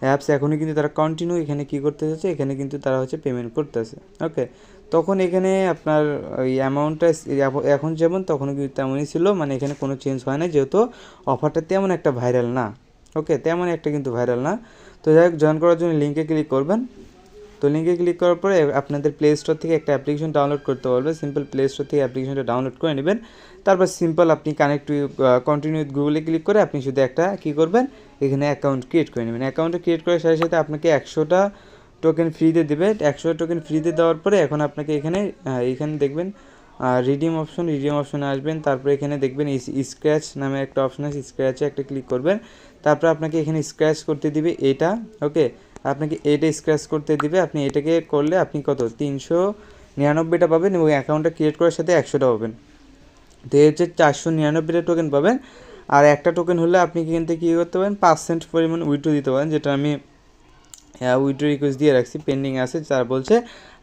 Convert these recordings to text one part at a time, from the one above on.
Apps এখনই কিন্তু তারা কন্টিনিউ এখানে কী করতে হচ্ছে, এখানে কিন্তু তারা হচ্ছে পেমেন্ট করতেছে। ওকে, তখন এখানে আপনার ওই অ্যামাউন্টটা এখন যেমন তখনও কিন্তু তেমনই ছিল, মানে এখানে কোনো চেঞ্জ হয় না, যেহেতু অফারটা তেমন একটা ভাইরাল না। ওকে, তেমন একটা কিন্তু ভাইরাল না। তো যাই হোক, জয়েন করার জন্য লিঙ্কে ক্লিক করবেন। তো লিঙ্কে ক্লিক করার পরে আপনাদের প্লে স্টোর থেকে একটা অ্যাপ্লিকেশন ডাউনলোড করতে বলবে। সিম্পল প্লে স্টোর থেকে অ্যাপ্লিকেশনটা ডাউনলোড করে নেবেন। তারপর সিম্পল আপনি কানেক্ট টু কন্টিনিউ উইথ গুগলে ক্লিক করে আপনি শুধু একটা কী করবেন, এখানে অ্যাকাউন্ট ক্রিয়েট করে নেবেন। অ্যাকাউন্টটা ক্রিয়েট করার সাথে সাথে আপনাকে 100টা টোকেন ফ্রিতে দেবে। 100 টোকেন ফ্রিতে দেওয়ার পরে এখন আপনাকে এখানে দেখবেন রিডিম অপশনে আসবেন। তারপরে এখানে দেখবেন স্ক্র্যাচ নামে একটা অপশন আছে, স্ক্র্যাচে একটা ক্লিক করবেন। তারপর আপনাকে এখানে স্ক্র্যাচ করতে দিবে এটা। ওকে, আপনাকে এটা স্ক্র্যাচ করতে দিবে। আপনি এটাকে করলে আপনি কত 399টা পাবেন এবং অ্যাকাউন্টটা ক্রিয়েট করার সাথে 100টা পাবেন। তো এই হচ্ছে 499টা টোকেন পাবেন। আর একটা টোকেন হলে আপনি এখান থেকে কী করতে পারেন, 5 সেন্ট পরিমাণ উইথড্র দিতে পারেন, যেটা আমি উইথড্র রিকোয়েস্ট দিয়ে রাখছি, পেন্ডিং আছে। তার বলছে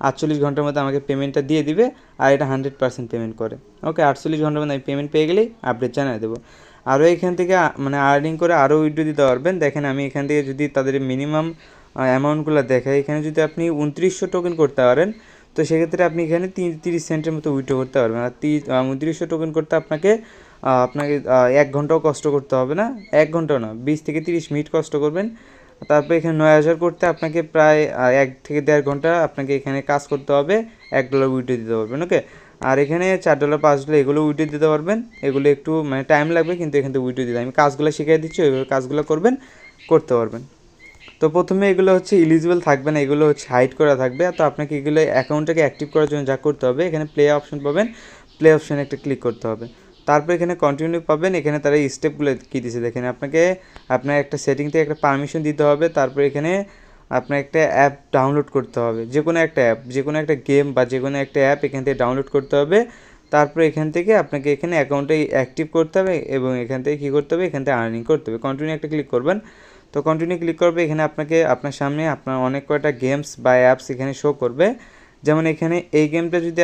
48 ঘন্টার মধ্যে আমাকে পেমেন্টটা দিয়ে দিবে, আর এটা 100% পেমেন্ট করে। ওকে, 48 ঘন্টার মধ্যে আমি পেমেন্ট পেয়ে গেলেই আপডেট জানিয়ে দেবো। আরও এখান থেকে মানে আর্নিং করে আরও উইথড্র দিতে পারবেন। দেখেন আমি এখান থেকে যদি তাদের মিনিমাম অ্যামাউন্টগুলো দেখাই, এখানে যদি আপনি 2900 টোকেন করতে পারেন, তো সেক্ষেত্রে আপনি এখানে 30 সেন্টের মতো উইথড্র করতে পারবেন। আর 2900 টোকেন করতে আপনাকে 1 ঘন্টাও কষ্ট করতে হবে না। 1 ঘন্টাও না, 20 থেকে 30 মিনিট কষ্ট করবেন। তারপর এখানে 9000 করতে আপনাকে প্রায় 1 থেকে 1.5 ঘন্টা আপনাকে এখানে কাজ করতে হবে। $1 উইথড্র দিতে পারবেন। ওকে, আর এখানে $4 $5 এগুলো উইথড্র দিতে পারবেন। এগুলো একটু মানে টাইম লাগবে, কিন্তু এখান থেকে উইথড্র দিতে আমি কাজগুলো শিখিয়ে দিচ্ছি, ওইভাবে কাজগুলো করতে পারবেন। তো প্রথমে এগুলো হচ্ছে ইলিজিবল থাকবে না, এগুলো হচ্ছে হাইড করা থাকবে। তো আপনাকে এগুলো অ্যাকাউন্টটাকে অ্যাক্টিভ করার জন্য যা করতে হবে, এখানে প্লে অপশন পাবেন, প্লে অপশানে একটা ক্লিক করতে হবে। তারপর এখানে কন্টিনিউ পাবেন। এখানে তারা স্টেপগুলো কী দিয়েছে দেখেন, আপনার একটা সেটিং থেকে একটা পারমিশন দিতে হবে। তারপর এখানে আপনার একটা অ্যাপ ডাউনলোড করতে হবে, যে কোনো একটা অ্যাপ, যে কোনো একটা গেম বা যে কোনো একটা অ্যাপ এখান থেকে ডাউনলোড করতে হবে। তারপরে এখান থেকে আপনাকে এখানে অ্যাকাউন্টটা অ্যাক্টিভ করতে হবে এবং এখান থেকে কী করতে হবে, এখান থেকে আর্নিং করতে হবে। কন্টিনিউ একটা ক্লিক করবেন। তো কন্টিনিউ ক্লিক করবে, এখানে আপনার সামনে আপনার অনেক কয়টা গেমস বা অ্যাপস এখানে শো করবে। যেমন এখানে এই গেমটা যদি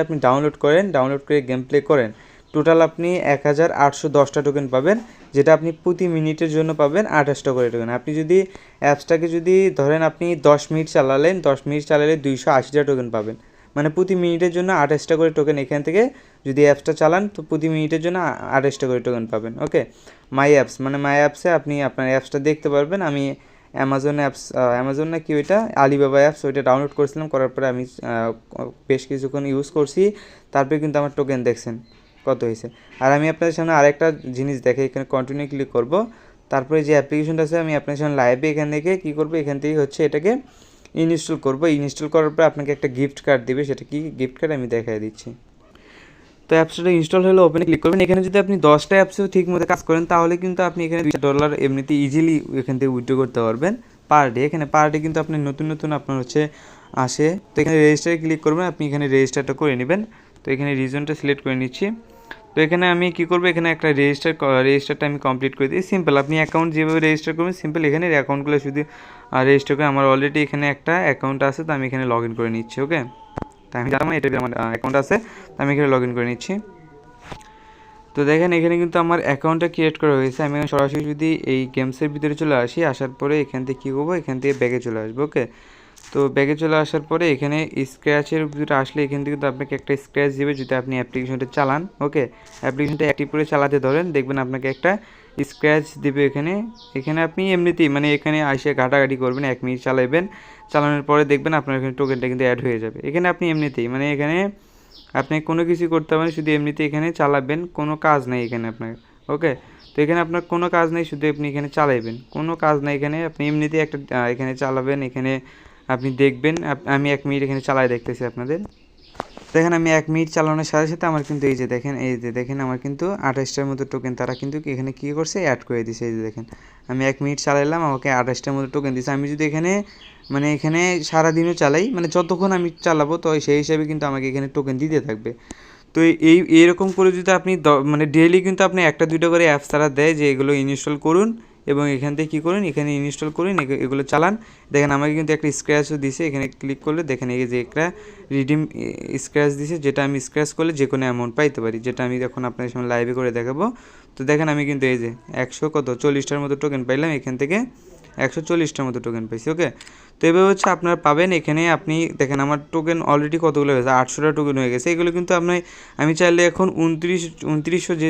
আপনি ডাউনলোড করে গেম প্লে করেন, টোটাল আপনি 1810টা টোকেন পাবেন, যেটা আপনি প্রতি মিনিটের জন্য পাবেন 28টা করে টোকেন। আপনি যদি অ্যাপসটাকে ধরেন আপনি 10 মিনিট চালালে 280টা টোকেন পাবেন, মানে প্রতি মিনিটের জন্য 28টা করে টোকেন। এখান থেকে যদি অ্যাপসটা চালান তো প্রতি মিনিটের জন্য 28টা করে টোকেন পাবেন। ওকে, মাই অ্যাপসে আপনি আপনার অ্যাপসটা দেখতে পারবেন। আমি অ্যামাজন না কি ওইটা আলিবাবা অ্যাপস, ওইটা ডাউনলোড করেছিলাম, করার পরে আমি বেশ কিছুক্ষণ ইউজ করছি। তারপরে কিন্তু আমার টোকেন দেখছেন কত হয়েছে। আর আমি আপনাদের সামনে আরেকটা জিনিস দেখে এখানে কন্টিনিউ ক্লিক করব। তারপরে যে অ্যাপ্লিকেশনটা আছে আমি আপনার সামনে লাইভে এখান থেকে কী করবো, এখান থেকে হচ্ছে এটাকে ইনস্টল করব। ইনস্টল করার পরে আপনাকে একটা গিফট কার্ড দেবে, সেটা কি গিফট কার্ড আমি দেখাই দিচ্ছি। তো অ্যাপসটা ইনস্টল হলে ওপেনে ক্লিক করবেন। এখানে যদি আপনি 10টা অ্যাপসেও ঠিক মতো কাজ করেন, তাহলে কিন্তু আপনি এখানে $2 এমনিতে ইজিলি এখান থেকে উইথড্র করতে পারবেন পার ডে। এখানে পার ডে কিন্তু আপনি নতুন আপনার হচ্ছে আসে। তো এখানে রেজিস্টারে ক্লিক করবেন, আপনি এখানে রেজিস্টারটা করে নেবেন। তো এখানে রিজনটা সিলেক্ট করে নিচ্ছি। তো এখানে আমি কী করবো, এখানে একটা রেজিস্টারটা আমি কমপ্লিট করে দিই। সিম্পল আপনি অ্যাকাউন্ট যেভাবে রেজিস্টার করবেন, সিম্পল এখানে অ্যাকাউন্টগুলো শুধু রেজিস্টার করে। আমার অলরেডি এখানে একটা অ্যাকাউন্ট আছে, তো আমি এখানে লগ ইন করে নিচ্ছি। ওকে, তো আমি জানলাম এটা আমার অ্যাকাউন্ট আছে, তো আমি এখানে লগ ইন করে নিচ্ছি। তো দেখেন এখানে কিন্তু আমার অ্যাকাউন্টটা ক্রিয়েট করা হয়েছে। আমি এখানে সরাসরি যদি এই গেমসের ভিতরে চলে আসি, আসার পরে এখান থেকে কী করবো, এখান থেকে ব্যাগে চলে আসবো। ওকে, তো ব্যাগে চলে আসার পরে এখানে স্ক্র্যাচের ভিতরে আসলে এখান থেকে কিন্তু আপনাকে একটা স্ক্র্যাচ দেবে যদি আপনি অ্যাপ্লিকেশনটা চালান। ওকে, অ্যাপ্লিকেশনটা অ্যাক্টিভ করে চালাতে ধরেন, দেখবেন আপনাকে একটা স্ক্র্যাচ দেবে। এখানে আপনি এমনিতেই মানে এখানে এসে ঘাটাঘাটি করবেন, 1 মিনিট চালাবেন, চালানোর পরে দেখবেন আপনার এখানে টোকেনটা কিন্তু অ্যাড হয়ে যাবে। এখানে আপনি এমনিতেই মানে এখানে আপনি কোনো কিছু করতে পারেন, শুধু এমনিতে এখানে চালাবেন, কোনো কাজ নেই এখানে আপনার। ওকে, তো এখানে আপনার কোনো কাজ নেই, শুধু আপনি এখানে চালাবেন, কোনো কাজ নেই এখানে। আপনি এমনিতেই একটা এখানে চালাবেন, এখানে আপনি দেখবেন। আমি 1 মিনিট এখানে চালাই দেখতেছি আপনাদের। দেখেন আমি 1 মিনিট চালানোর সাথে সাথে আমার কিন্তু এই যে দেখেন আমার কিন্তু 28টার মতো টোকেন তারা কিন্তু এখানে কী করছে, অ্যাড করে দিছে। এই যে দেখেন আমি 1 মিনিট চালাইলাম, আমাকে 28টার মতো টোকেন দিছে। আমি যদি এখানে সারাদিনও চালাই, মানে যতক্ষণ আমি চালাবো তো সেই হিসাবে কিন্তু আমাকে এখানে টোকেন দিতে থাকবে। তো এইরকম করে যদি আপনি মানে ডেইলি কিন্তু আপনি 1টা 2টা করে অ্যাপস তারা দেয় যে এগুলো ইনস্টল করুন, এবং এখান থেকে কী করুন, এখানে ইনস্টল করুন, এগুলো চালান। দেখেন আমাকে কিন্তু একটা স্ক্র্যাচও দিছে, এখানে ক্লিক করলে দেখেন এই যে একটা রিডিম স্ক্র্যাচ দিছে, যেটা আমি স্ক্র্যাচ করলে যে কোনো অ্যামাউন্ট পাইতে পারি, যেটা আমি এখন আপনাদের সামনে লাইভে করে দেখাবো। তো দেখেন আমি কিন্তু এই যে 140টার মতো টোকেন পাইলাম, এখান থেকে 140টার মতো টোকেন পাইছি। ওকে, তো এভাবে হচ্ছে আপনারা পাবেন। এখানে আপনি দেখেন আমার টোকেন অলরেডি কতগুলো হয়েছে, 800টা টোকেন হয়ে গেছে। এগুলো কিন্তু আমি চাইলে এখন 2900 যে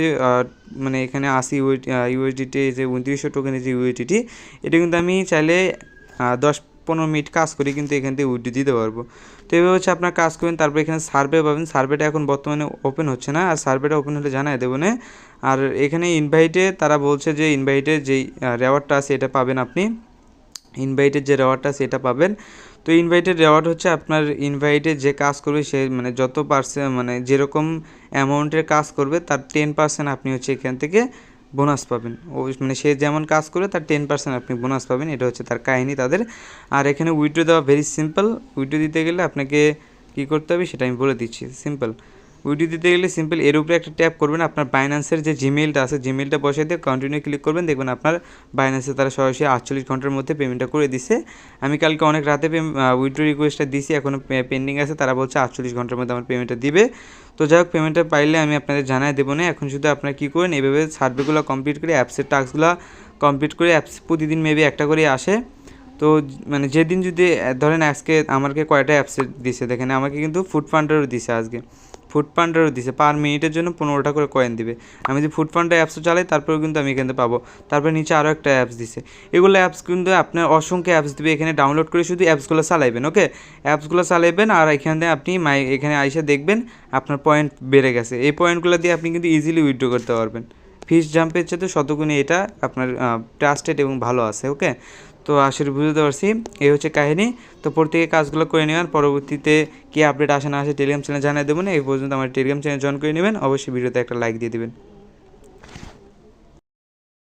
মানে এখানে আসি ইউএসডিটি, যে 2900 টোকেনের যে ইউএসডিটি, এটা কিন্তু আমি চাইলে 10-15 মিনিট কাজ করি কিন্তু এখান থেকে উইথড্র দিতে পারবো। তো এভাবে হচ্ছে আপনার কাজ করবেন। তারপর এখানে সার্ভে পাবেন, সার্ভেটা এখন বর্তমানে ওপেন হচ্ছে না, আর সার্ভেটা ওপেন হলে জানাই দেবো না। আর এখানে ইনভাইটে তারা বলছে যে ইনভাইটের যেই রেওয়ার্ডটা আছে এটা পাবেন আপনি, ইনভাইটের যে রেওয়ার্ডটা আছে এটা পাবেন। তো ইনভাইটের রেওয়ার্ড হচ্ছে আপনার ইনভাইটে যে কাজ করবে সে মানে যত পার্সেন্ট মানে যেরকম অ্যামাউন্টের কাজ করবে তার 10% আপনি হচ্ছে এখান থেকে বোনাস পাবেন। ও মানে সে যেমন কাজ করবে তার 10% আপনি বোনাস পাবেন, এটা হচ্ছে তার কাহিনী তাদের। আর এখানে উইথড্র দেওয়া ভেরি সিম্পল। উইথড্র দিতে গেলে আপনাকে কী করতে হবে সেটা আমি বলে দিচ্ছি। সিম্পল উইথড্র দিতে গেলে সিম্পল এর উপরে একটা ট্যাপ করবেন, আপনার বাইন্যান্সের যে জিমেইলটা আছে জিমেইলটা বসিয়ে দিয়ে কন্টিনিউ ক্লিক করবেন, দেখবেন আপনার বাইন্যান্সে তারা সরাসরি 48 ঘন্টার মধ্যে পেমেন্টটা করে দিছে। আমি কালকে অনেক রাতে উইথড্র রিকোয়েস্টটা দিছি, এখনও পেন্ডিং আছে, তারা বলছে 48 ঘন্টার মধ্যে আমার পেমেন্টটা দিবে। তো যাই হোক, পেমেন্টটা পাইলে আমি আপনাদের জানাই দেবো না। এখন শুধু আপনারা কী করেন, এভাবে সার্ভেগুলো কমপ্লিট করে অ্যাপসের টাস্কগুলো কমপ্লিট করে, অ্যাপস প্রতিদিন মেবি একটা করে আসে। তো মানে যেদিন যদি ধরেন আজকে আমাকে কয়টা অ্যাপসে দিছে, দেখেন আমাকে কিন্তু ফুড পান্ডারও দিছে, আজকে ফুড পান্ডারও দিছে, পার মিনিটের জন্য 15টা করে কয়েন দিবে। আমি যদি ফুড পান্ডার অ্যাপসও চালাই তারপরেও কিন্তু আমি এখানে পাবো। তারপরে নিচে আরও একটা অ্যাপস দিছে, এগুলো অ্যাপস কিন্তু আপনার অসংখ্য অ্যাপস দিবে, এখানে ডাউনলোড করে শুধু অ্যাপসগুলো চালাইবেন। ওকে, অ্যাপসগুলো চালাইবেন আর এখানে আপনি এখানে আইসা দেখবেন আপনার পয়েন্ট বেড়ে গেছে। এই পয়েন্টগুলো দিয়ে আপনি কিন্তু ইজিলি উইথড্র করতে পারবেন। ফিস জাম্পের চেয়ে শতগুণে এটা আপনার ট্রাস্টেড এবং ভালো আছে। ওকে, তো আসলে বুঝতে পারছি এই হচ্ছে কাহিনী। তো প্রত্যেকে কাজগুলো করে নেবেন, পরবর্তীতে কী আপডেট আসে না আসে টেলিগ্রাম চ্যানেল জানিয়ে দেবো না। এই পর্যন্ত আমার টেলিগ্রাম চ্যানেল জয়েন করে নেবেন, অবশ্যই ভিডিওতে একটা লাইক দিয়ে দেবেন।